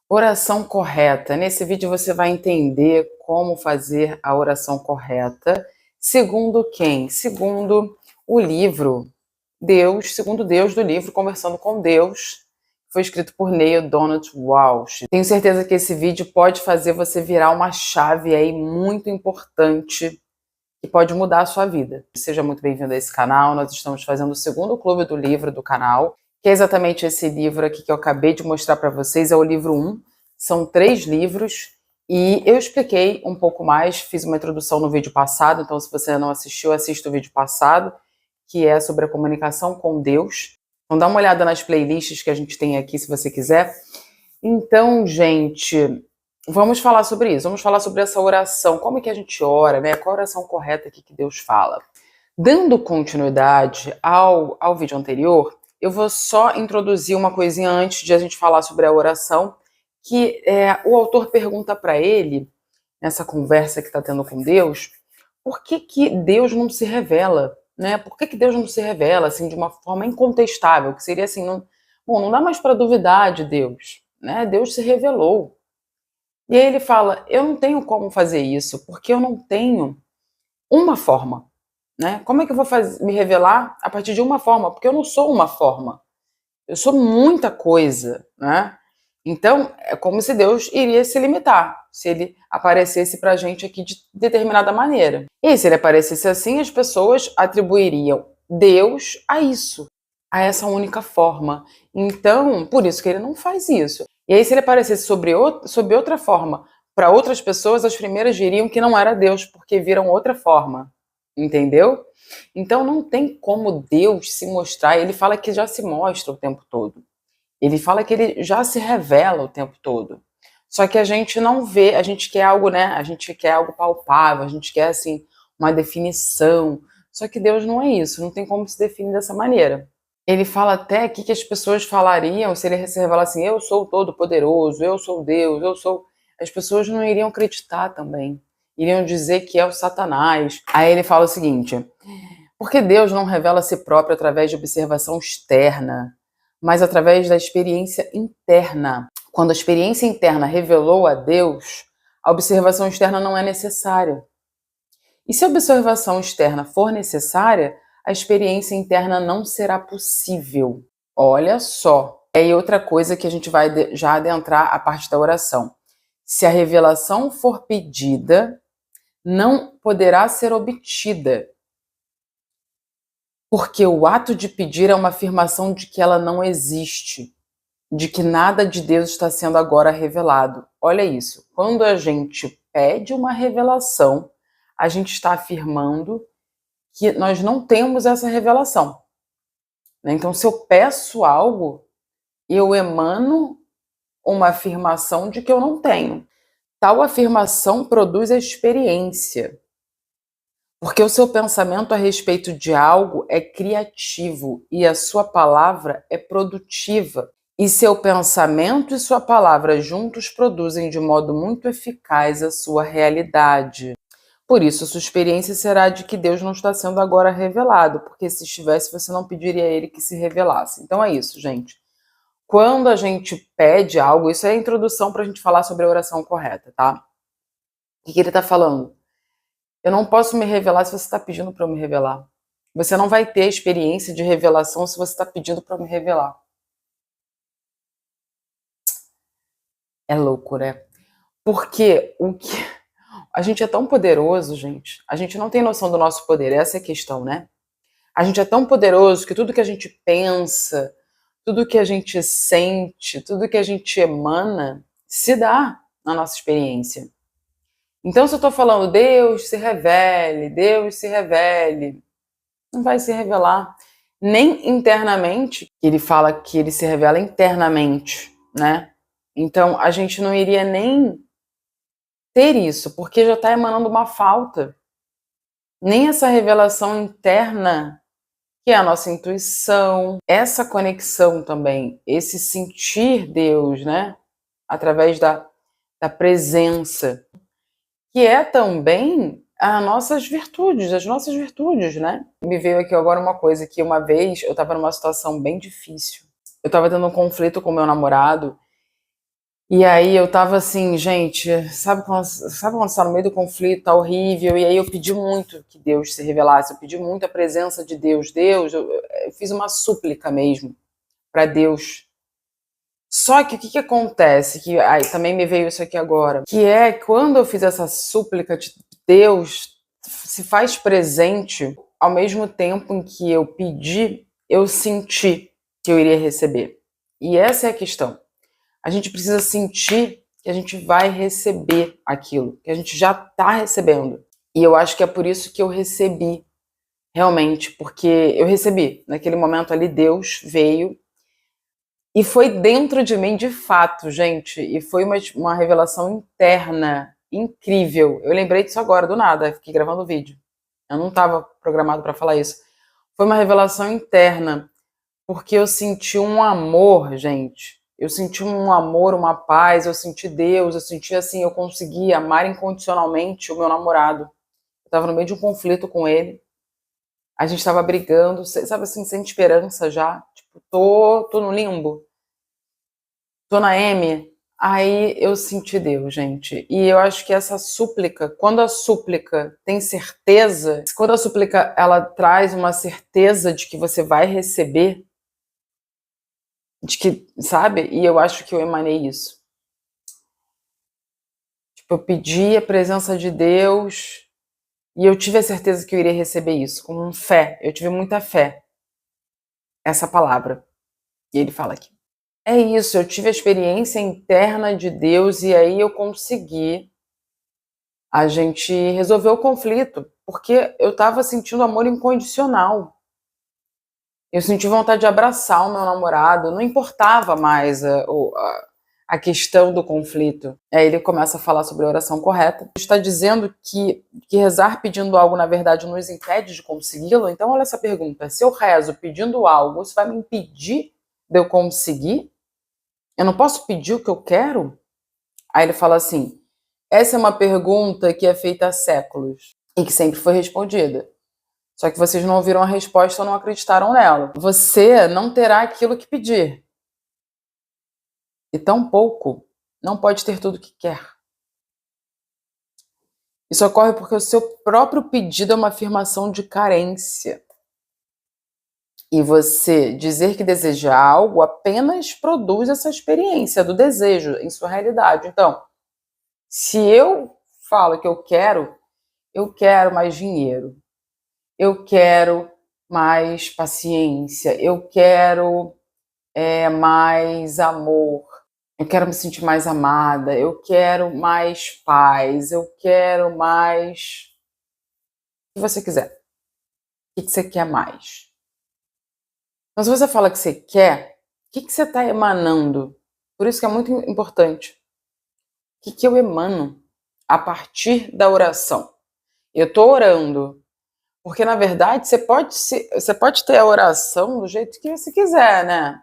Oração correta. Nesse vídeo você vai entender como fazer a oração correta. Segundo quem? Segundo o livro Deus, segundo Deus do livro Conversando com Deus, que foi escrito por Neil Donald Walsh. Tenho certeza que esse vídeo pode fazer você virar uma chave aí muito importante que pode mudar a sua vida. Seja muito bem-vindo a esse canal. Nós estamos fazendo o segundo clube do livro do canal, que é exatamente esse livro aqui que eu acabei de mostrar para vocês, é o livro 1. São 3 livros e eu expliquei um pouco mais, fiz uma introdução no vídeo passado, então se você não assistiu, assista o vídeo passado, que é sobre a comunicação com Deus. Então dá uma olhada nas playlists que a gente tem aqui, se você quiser. Então, gente, vamos falar sobre isso, vamos falar sobre essa oração, como é que a gente ora, né? Qual a oração correta aqui que Deus fala. Dando continuidade ao vídeo anterior, eu vou só introduzir uma coisinha antes de a gente falar sobre a oração, que o autor pergunta para ele, nessa conversa que está tendo com Deus, por que Deus não se revela, né? Por que Deus não se revela assim, de uma forma incontestável, que seria assim, não dá mais para duvidar de Deus, né? Deus se revelou. E aí ele fala, eu não tenho como fazer isso, porque eu não tenho uma forma. Né? Como é que eu vou me revelar a partir de uma forma? Porque eu não sou uma forma. Eu sou muita coisa, né? Então, é como se Deus iria se limitar, se ele aparecesse pra gente aqui de determinada maneira. E se ele aparecesse assim, as pessoas atribuiriam Deus a isso, a essa única forma. Então, por isso que ele não faz isso. E aí, se ele aparecesse sob outra forma para outras pessoas, as primeiras diriam que não era Deus, porque viram outra forma. Entendeu? Então não tem como Deus se mostrar. Ele fala que já se mostra o tempo todo. Ele fala que ele já se revela o tempo todo. Só que a gente não vê, a gente quer algo, né? A gente quer algo palpável, a gente quer assim uma definição. Só que Deus não é isso, não tem como se definir dessa maneira. Ele fala até aqui que as pessoas falariam, se ele se revelar assim, eu sou o Todo-Poderoso, eu sou Deus, eu sou... As pessoas não iriam acreditar também. Iriam dizer que é o Satanás. Aí ele fala o seguinte, porque Deus não revela a si próprio através de observação externa, mas através da experiência interna. Quando a experiência interna revelou a Deus, a observação externa não é necessária. E se a observação externa for necessária, a experiência interna não será possível. Olha só. E outra coisa que a gente vai já adentrar a parte da oração. Se a revelação for pedida, não poderá ser obtida, porque o ato de pedir é uma afirmação de que ela não existe, de que nada de Deus está sendo agora revelado. Olha isso, quando a gente pede uma revelação, a gente está afirmando que nós não temos essa revelação. Então, se eu peço algo, eu emano uma afirmação de que eu não tenho. Tal afirmação produz a experiência. Porque o seu pensamento a respeito de algo é criativo e a sua palavra é produtiva. E seu pensamento e sua palavra juntos produzem de modo muito eficaz a sua realidade. Por isso, sua experiência será de que Deus não está sendo agora revelado, porque se estivesse, você não pediria a ele que se revelasse. Então é isso, gente. Quando a gente pede algo, isso é a introdução para a gente falar sobre a oração correta, tá? O que ele está falando? Eu não posso me revelar se você está pedindo para eu me revelar. Você não vai ter a experiência de revelação se você está pedindo para eu me revelar. É louco, né? Porque a gente é tão poderoso, gente. A gente não tem noção do nosso poder, essa é a questão, né? A gente é tão poderoso que tudo que a gente pensa, tudo que a gente sente, tudo que a gente emana, se dá na nossa experiência. Então, se eu estou falando, Deus se revele, não vai se revelar. Nem internamente, ele fala que ele se revela internamente, né? Então, a gente não iria nem ter isso, porque já está emanando uma falta. Nem essa revelação interna, que é a nossa intuição, essa conexão também, esse sentir Deus, né? Através da presença, que é também as nossas virtudes, né? Me veio aqui agora uma coisa, que uma vez eu estava numa situação bem difícil. Eu estava tendo um conflito com meu namorado E aí eu tava assim, gente, sabe quando você tá no meio do conflito, tá horrível, e aí eu pedi muito que Deus se revelasse, eu pedi muito a presença de Deus. Deus, eu fiz uma súplica mesmo para Deus. Só que o que que acontece? Que aí também me veio isso aqui agora, que é quando eu fiz essa súplica de Deus se faz presente ao mesmo tempo em que eu pedi, eu senti que eu iria receber. E essa é a questão. A gente precisa sentir que a gente vai receber aquilo, que a gente já está recebendo. E eu acho que é por isso que eu recebi, realmente, porque eu recebi. Naquele momento ali, Deus veio e foi dentro de mim de fato, gente. E foi uma revelação interna incrível. Eu lembrei disso agora, do nada, fiquei gravando o vídeo. Eu não estava programado para falar isso. Foi uma revelação interna, porque eu senti um amor, gente. Eu senti um amor, uma paz, eu senti Deus, eu senti assim, eu consegui amar incondicionalmente o meu namorado. Eu tava no meio de um conflito com ele. A gente tava brigando, sabe assim, sem esperança já. Tipo, tô no limbo. Tô na M. Aí eu senti Deus, gente. E eu acho que essa súplica, quando a súplica tem certeza, quando a súplica ela traz uma certeza de que você vai receber, de que, sabe? E eu acho que eu emanei isso. Tipo, eu pedi a presença de Deus e eu tive a certeza que eu iria receber isso, com fé. Eu tive muita fé. Essa palavra. E ele fala aqui. É isso, eu tive a experiência interna de Deus e aí eu consegui a gente resolver o conflito, porque eu estava sentindo amor incondicional. Eu senti vontade de abraçar o meu namorado, não importava mais a questão do conflito. Aí ele começa a falar sobre a oração correta. Está dizendo que rezar pedindo algo, na verdade, nos impede de consegui-lo? Então, olha essa pergunta. Se eu rezo pedindo algo, isso vai me impedir de eu conseguir? Eu não posso pedir o que eu quero? Aí ele fala assim, essa é uma pergunta que é feita há séculos e que sempre foi respondida. Só que vocês não ouviram a resposta ou não acreditaram nela. Você não terá aquilo que pedir. E tampouco não pode ter tudo o que quer. Isso ocorre porque o seu próprio pedido é uma afirmação de carência. E você dizer que deseja algo apenas produz essa experiência do desejo em sua realidade. Então, se eu falo que eu quero mais dinheiro, eu quero mais paciência, eu quero mais amor, eu quero me sentir mais amada, eu quero mais paz, eu quero mais o que você quiser. O que você quer mais? Então, se você fala que você quer, o que você está emanando? Por isso que é muito importante. O que eu emano a partir da oração? Eu estou orando, porque na verdade você pode ter a oração do jeito que você quiser, né?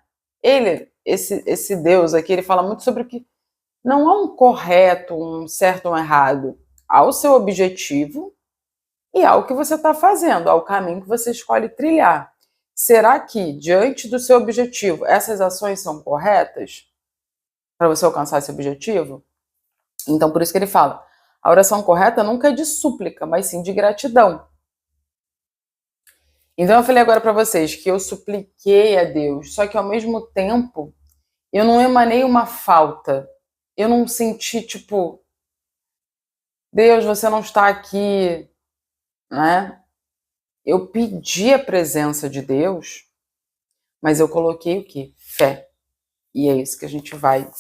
Esse Deus aqui, ele fala muito sobre o que não há um correto, um certo ou um errado. Há o seu objetivo e há o que você está fazendo, há o caminho que você escolhe trilhar. Será que, diante do seu objetivo, essas ações são corretas para você alcançar esse objetivo? Então, por isso que ele fala, a oração correta nunca é de súplica, mas sim de gratidão. Então, eu falei agora para vocês que eu supliquei a Deus, só que ao mesmo tempo eu não emanei uma falta. Eu não senti, tipo, Deus, você não está aqui, né? Eu pedi a presença de Deus, mas eu coloquei o quê? Fé. E é isso que a gente vai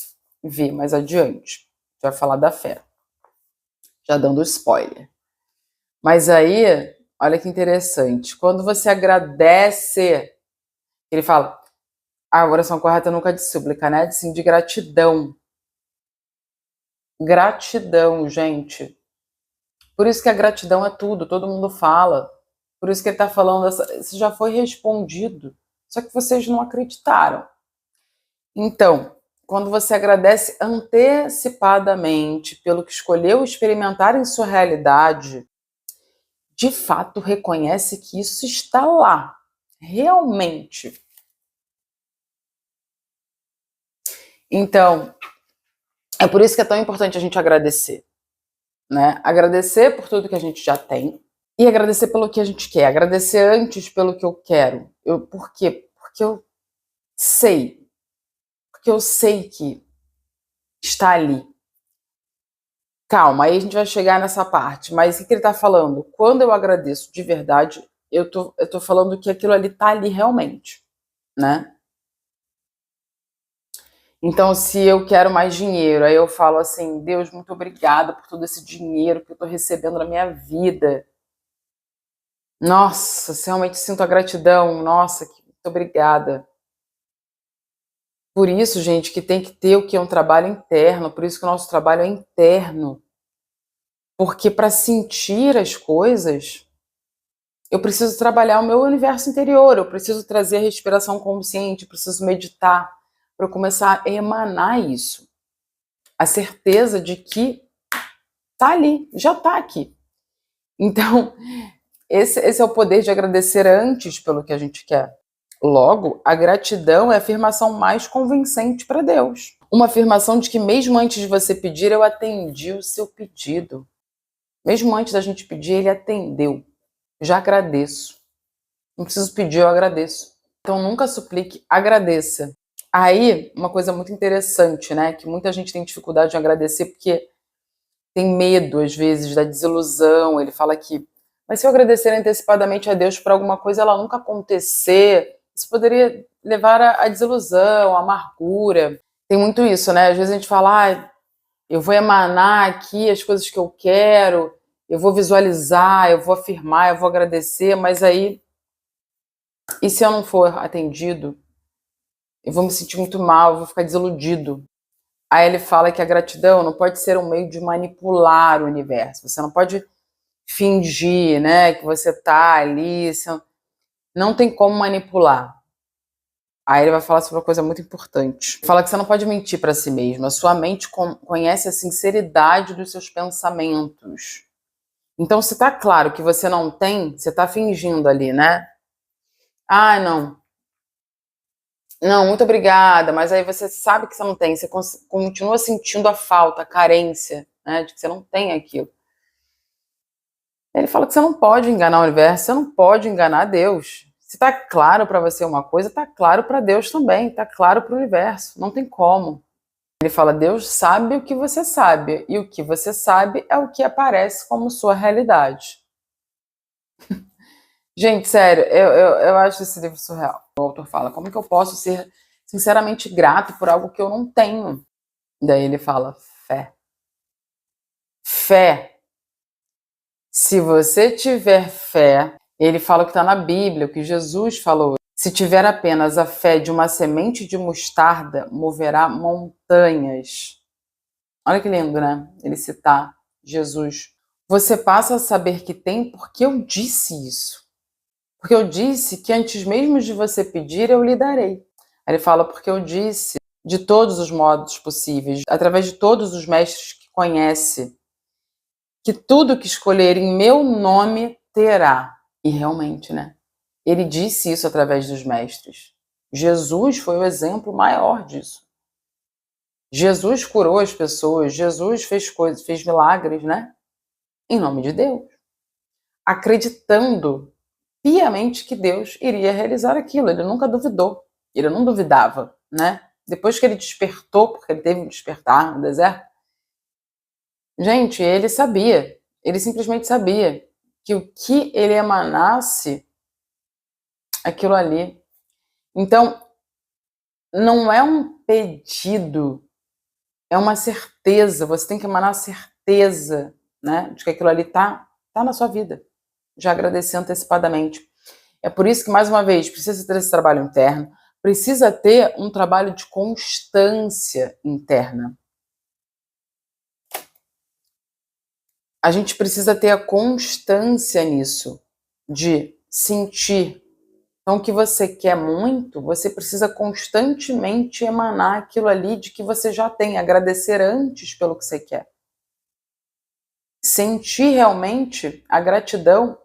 ver mais adiante. A gente vai falar da fé. Já dando spoiler. Mas aí, olha que interessante. Quando você agradece, ele fala, a oração correta nunca é de súplica, né? Sim, de gratidão. Gratidão, gente. Por isso que a gratidão é tudo, todo mundo fala. Por isso que ele está falando, isso já foi respondido. Só que vocês não acreditaram. Então, quando você agradece antecipadamente pelo que escolheu experimentar em sua realidade, de fato reconhece que isso está lá, realmente. Então, É por isso que é tão importante a gente agradecer, né? Agradecer por tudo que a gente já tem e agradecer pelo que a gente quer. Agradecer antes pelo que eu quero. Por quê? Sei. Porque eu sei que está ali. Calma, aí a gente vai chegar nessa parte. Mas o que ele está falando? Quando eu agradeço de verdade, eu tô falando que aquilo ali está ali realmente, né? Então, se eu quero mais dinheiro, aí eu falo assim: Deus, muito obrigada por todo esse dinheiro que eu estou recebendo na minha vida. Nossa, realmente sinto a gratidão. Nossa, muito obrigada. Por isso, gente, que tem que ter o que é um trabalho interno. Por isso que o nosso trabalho é interno. Porque para sentir as coisas, eu preciso trabalhar o meu universo interior. Eu preciso trazer a respiração consciente. Eu preciso meditar para eu começar a emanar isso. A certeza de que tá ali, já tá aqui. Então, esse é o poder de agradecer antes pelo que a gente quer. Logo, a gratidão é a afirmação mais convincente para Deus. Uma afirmação de que mesmo antes de você pedir, eu atendi o seu pedido. Mesmo antes da gente pedir, ele atendeu. Já agradeço. Não preciso pedir, eu agradeço. Então nunca suplique, agradeça. Aí, uma coisa muito interessante, né? Que muita gente tem dificuldade de agradecer porque tem medo, às vezes, da desilusão. Ele fala que, mas se eu agradecer antecipadamente a Deus por alguma coisa, ela nunca acontecer, isso poderia levar à desilusão, à amargura. Tem muito isso, né? Às vezes a gente fala, eu vou emanar aqui as coisas que eu quero, eu vou visualizar, eu vou afirmar, eu vou agradecer, mas aí, e se eu não for atendido? Eu vou me sentir muito mal, eu vou ficar desiludido. Aí ele fala que a gratidão não pode ser um meio de manipular o universo. Você não pode fingir, né, que você tá ali, você não tem como manipular. Aí ele vai falar sobre uma coisa muito importante. Fala que você não pode mentir para si mesmo. A sua mente conhece a sinceridade dos seus pensamentos. Então, se tá claro que você não tem, você tá fingindo ali, né? Ah, não. Não, muito obrigada, mas aí você sabe que você não tem, você continua sentindo a falta, a carência, né, de que você não tem aquilo. Ele fala que você não pode enganar o universo, você não pode enganar Deus. Se tá claro para você uma coisa, tá claro para Deus também, tá claro para o universo, não tem como. Ele fala, Deus sabe o que você sabe, e o que você sabe é o que aparece como sua realidade. Gente, sério, eu acho esse livro surreal. O autor fala, como que eu posso ser sinceramente grato por algo que eu não tenho? Daí ele fala, fé. Fé. Se você tiver fé, ele fala o que está na Bíblia, o que Jesus falou. Se tiver apenas a fé de uma semente de mostarda, moverá montanhas. Olha que lindo, né? Ele citar Jesus. Você passa a saber que tem porque eu disse isso. Porque eu disse que antes mesmo de você pedir, eu lhe darei. Aí ele fala, porque eu disse de todos os modos possíveis, através de todos os mestres que conhece, que tudo que escolher em meu nome terá. E realmente, né? Ele disse isso através dos mestres. Jesus foi o exemplo maior disso. Jesus curou as pessoas, Jesus fez coisas, fez milagres, né? Em nome de Deus. Acreditando piamente que Deus iria realizar aquilo. Ele nunca duvidou. Ele não duvidava, né? Depois que ele despertou, porque ele teve um despertar no deserto, gente, ele sabia. Ele simplesmente sabia que o que ele emanasse, aquilo ali. Então, não é um pedido, é uma certeza. Você tem que emanar a certeza, né, de que aquilo ali tá na sua vida. Já agradecer antecipadamente. É por isso que, mais uma vez, precisa ter esse trabalho interno, precisa ter um trabalho de constância interna. A gente precisa ter a constância nisso, de sentir. Então, o que você quer muito, você precisa constantemente emanar aquilo ali de que você já tem, agradecer antes pelo que você quer. Sentir realmente a gratidão,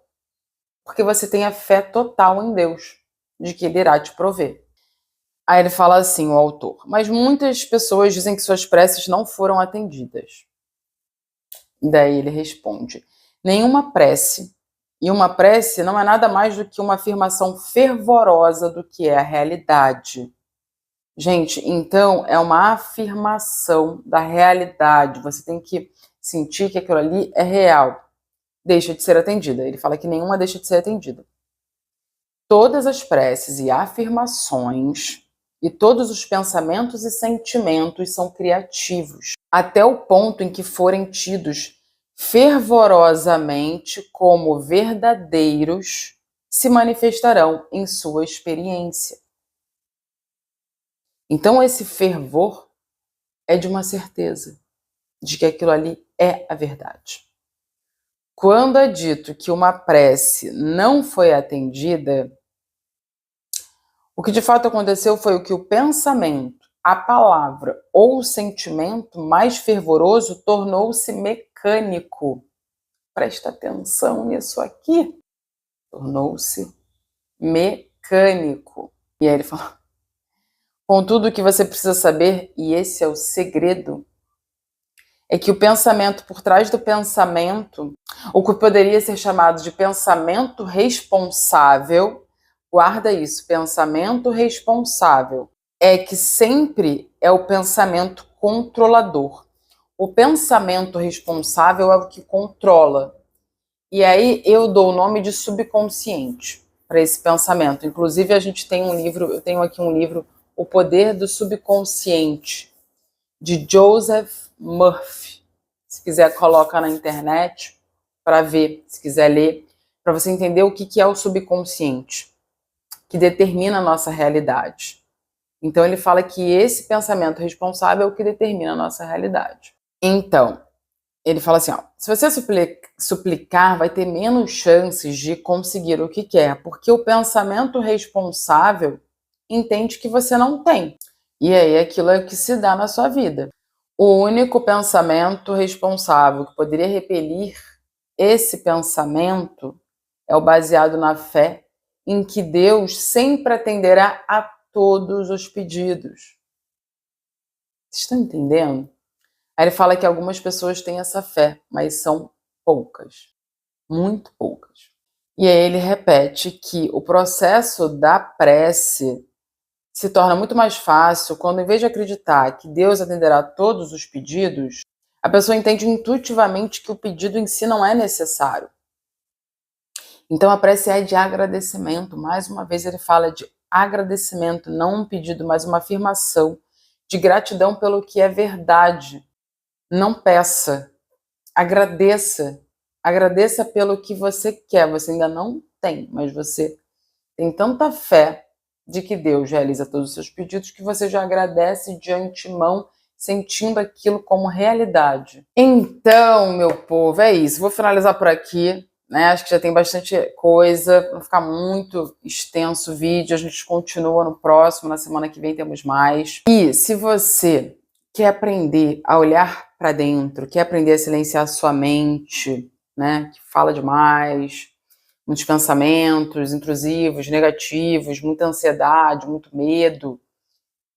porque você tem a fé total em Deus, de que Ele irá te prover. Aí ele fala assim, o autor: mas muitas pessoas dizem que suas preces não foram atendidas. Daí ele responde: nenhuma prece. E uma prece não é nada mais do que uma afirmação fervorosa do que é a realidade. Gente, então é uma afirmação da realidade. Você tem que sentir que aquilo ali é real. Deixa de ser atendida. Ele fala que nenhuma deixa de ser atendida. Todas as preces e afirmações e todos os pensamentos e sentimentos são criativos, até o ponto em que forem tidos fervorosamente como verdadeiros, se manifestarão em sua experiência. Então esse fervor é de uma certeza de que aquilo ali é a verdade. Quando é dito que uma prece não foi atendida, o que de fato aconteceu foi o que o pensamento, a palavra ou o sentimento mais fervoroso tornou-se mecânico. Presta atenção nisso aqui. Tornou-se mecânico. E aí ele fala: contudo, o que você precisa saber, e esse é o segredo, é que o pensamento por trás do pensamento, o que poderia ser chamado de pensamento responsável, guarda isso, pensamento responsável, é que sempre é o pensamento controlador. O pensamento responsável é o que controla. E aí eu dou o nome de subconsciente para esse pensamento. Inclusive a gente tem um livro, eu tenho aqui um livro, O Poder do Subconsciente, de Joseph Murphy. Se quiser, coloca na internet para ver, se quiser ler, para você entender o que é o subconsciente, que determina a nossa realidade. Então ele fala que esse pensamento responsável é o que determina a nossa realidade. Então, ele fala assim, ó, se você suplicar, vai ter menos chances de conseguir o que quer, porque o pensamento responsável entende que você não tem. E aí aquilo é o que se dá na sua vida. O único pensamento responsável que poderia repelir esse pensamento é o baseado na fé em que Deus sempre atenderá a todos os pedidos. Vocês estão entendendo? Aí ele fala que algumas pessoas têm essa fé, mas são poucas, muito poucas. E aí ele repete que o processo da prece se torna muito mais fácil quando, em vez de acreditar que Deus atenderá a todos os pedidos, a pessoa entende intuitivamente que o pedido em si não é necessário. Então a prece é de agradecimento. Mais uma vez ele fala de agradecimento, não um pedido, mas uma afirmação de gratidão pelo que é verdade. Não peça, agradeça. Agradeça pelo que você quer. Você ainda não tem, mas você tem tanta fé de que Deus realiza todos os seus pedidos que você já agradece de antemão, sentindo aquilo como realidade. Então, meu povo, é isso. Vou finalizar por aqui, né? Acho que já tem bastante coisa, para não ficar muito extenso o vídeo. A gente continua no próximo, na semana que vem temos mais. E se você quer aprender a olhar para dentro, quer aprender a silenciar a sua mente, né, que fala demais, muitos pensamentos intrusivos, negativos, muita ansiedade, muito medo,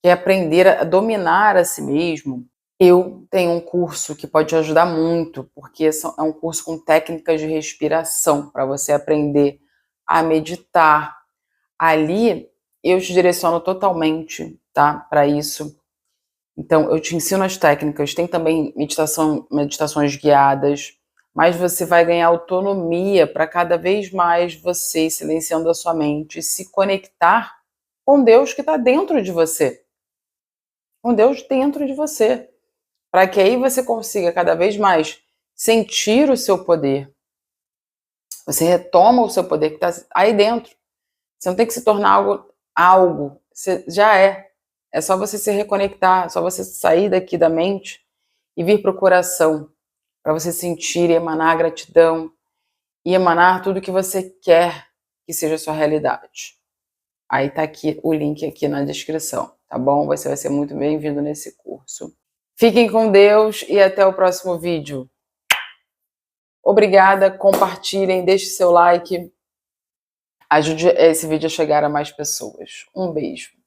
quer aprender a dominar a si mesmo, eu tenho um curso que pode te ajudar muito, porque é um curso com técnicas de respiração, para você aprender a meditar. Ali eu te direciono totalmente, tá, para isso. Então eu te ensino as técnicas, tem também meditações guiadas, mas você vai ganhar autonomia para cada vez mais você, silenciando a sua mente, se conectar com Deus que está dentro de você. Com Deus dentro de você. Para que aí você consiga cada vez mais sentir o seu poder. Você retoma o seu poder que está aí dentro. Você não tem que se tornar algo. Você já é. É só você se reconectar, é só você sair daqui da mente e vir para o coração. Para você sentir e emanar gratidão e emanar tudo que você quer que seja a sua realidade. Aí tá aqui o link aqui na descrição, tá bom? Você vai ser muito bem-vindo nesse curso. Fiquem com Deus e até o próximo vídeo. Obrigada, compartilhem, deixe seu like, ajude esse vídeo a chegar a mais pessoas. Um beijo.